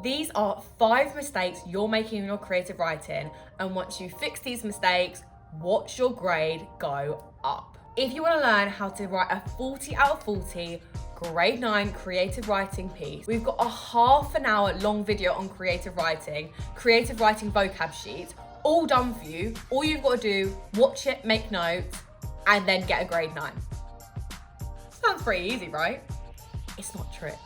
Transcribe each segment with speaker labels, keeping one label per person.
Speaker 1: These are 5 mistakes you're making in your creative writing, and once you fix these mistakes, watch your grade go up. If you want to learn how to write a 40 out of 40 grade 9 creative writing piece, we've got a half an hour long video on creative writing vocab sheet, all done for you. All you've got to do, watch it, make notes, and then get a grade 9. Sounds pretty easy, right? It's not a trick.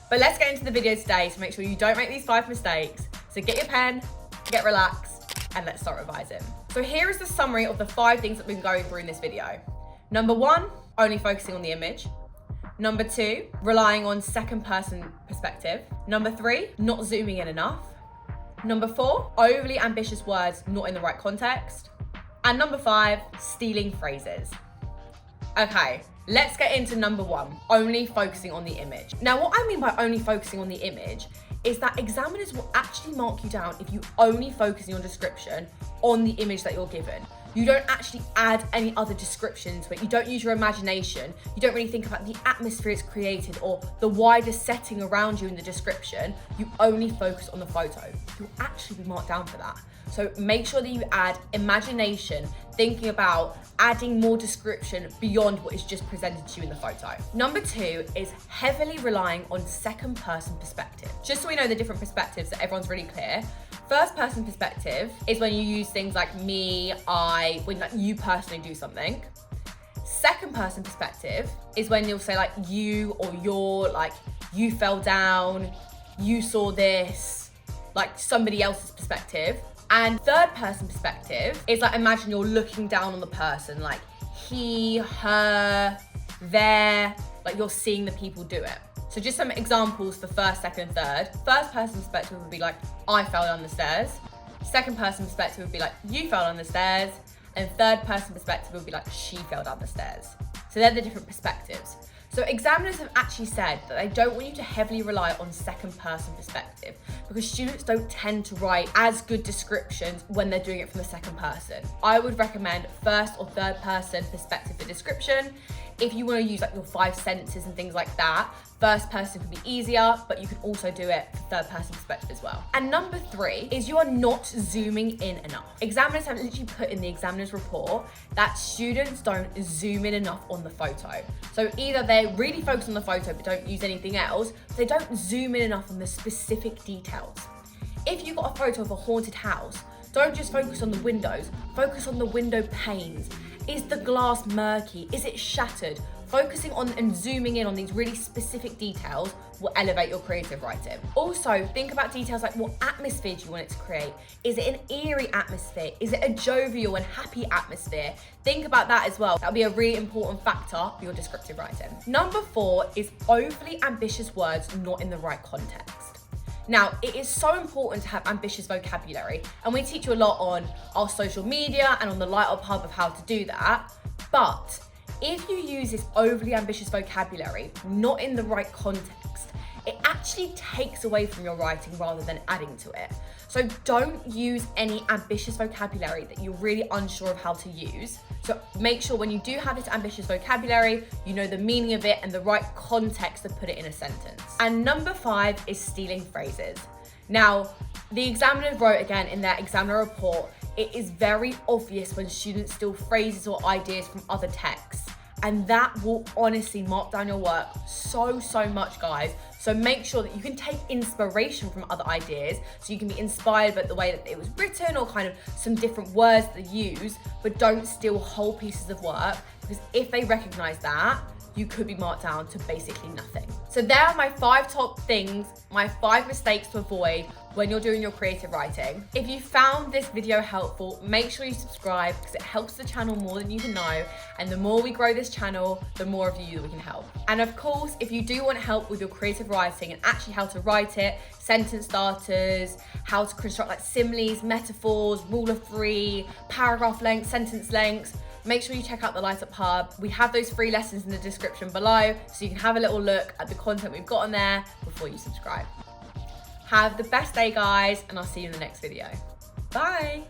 Speaker 1: But let's get into the video today to make sure you don't make these 5 mistakes. So get your pen, get relaxed, and let's start revising. So here is the summary of the 5 things that we've been going through in this video. Number 1, only focusing on the image. Number 2, relying on second person perspective. Number 3, not zooming in enough. Number 4, overly ambitious words not in the right context. And number 5, stealing phrases. Okay, let's get into number 1, only focusing on the image. Now, what I mean by only focusing on the image is that examiners will actually mark you down if you only focus in your description on the image that you're given. You don't actually add any other description to it. You don't use your imagination. You don't really think about the atmosphere it's created or the wider setting around you in the description. You only focus on the photo. You'll actually be marked down for that. So make sure that you add imagination, thinking about adding more description beyond what is just presented to you in the photo. Number 2 is heavily relying on second person perspective. Just so we know the different perspectives, that everyone's really clear. First person perspective is when you use things like me, I, when like you personally do something. Second person perspective is when you'll say like you or your, like you fell down, you saw this, like somebody else's perspective. And third person perspective is like, imagine you're looking down on the person, like he, her, their, like you're seeing the people do it. So just some examples for first, second, and third. First person perspective would be like, I fell down the stairs. Second person perspective would be like, you fell down the stairs. And third person perspective would be like, she fell down the stairs. So they're the different perspectives. So examiners have actually said that they don't want you to heavily rely on second person perspective because students don't tend to write as good descriptions when they're doing it from the second person. I would recommend first or third person perspective for description. If you want to use like your 5 sentences and things like that, first person could be easier, but you can also do it for third person perspective as well. And number 3 is you are not zooming in enough. Examiners have literally put in the examiner's report that students don't zoom in enough on the photo. So either they really focus on the photo but don't use anything else, but they don't zoom in enough on the specific details. If you've got a photo of a haunted house, don't just focus on the windows, focus on the window panes. Is the glass murky? Is it shattered? Focusing on and zooming in on these really specific details will elevate your creative writing. Also, think about details like what atmosphere do you want it to create? Is it an eerie atmosphere? Is it a jovial and happy atmosphere? Think about that as well. That'll be a really important factor for your descriptive writing. Number 4 is overly ambitious words not in the right context. Now, it is so important to have ambitious vocabulary, and we teach you a lot on our social media and on the Lightup Hub of how to do that. But if you use this overly ambitious vocabulary not in the right context, it actually takes away from your writing rather than adding to it. So don't use any ambitious vocabulary that you're really unsure of how to use. So make sure when you do have this ambitious vocabulary, you know the meaning of it and the right context to put it in a sentence. And number 5 is stealing phrases. Now, the examiner wrote again in their examiner report, it is very obvious when students steal phrases or ideas from other texts. And that will honestly mark down your work so much, guys. So make sure that you can take inspiration from other ideas, so you can be inspired by the way that it was written or kind of some different words that they use, but don't steal whole pieces of work, because if they recognize that, you could be marked down to basically nothing. So there are my 5 top things, my 5 mistakes to avoid when you're doing your creative writing. If you found this video helpful, make sure you subscribe because it helps the channel more than you can know. And the more we grow this channel, the more of you that we can help. And of course, if you do want help with your creative writing and actually how to write it, sentence starters, how to construct like similes, metaphors, rule of 3, paragraph length, sentence lengths, make sure you check out the Lightup Hub. We have those free lessons in the description below, so you can have a little look at the content we've got on there before you subscribe. Have the best day, guys, and I'll see you in the next video. Bye.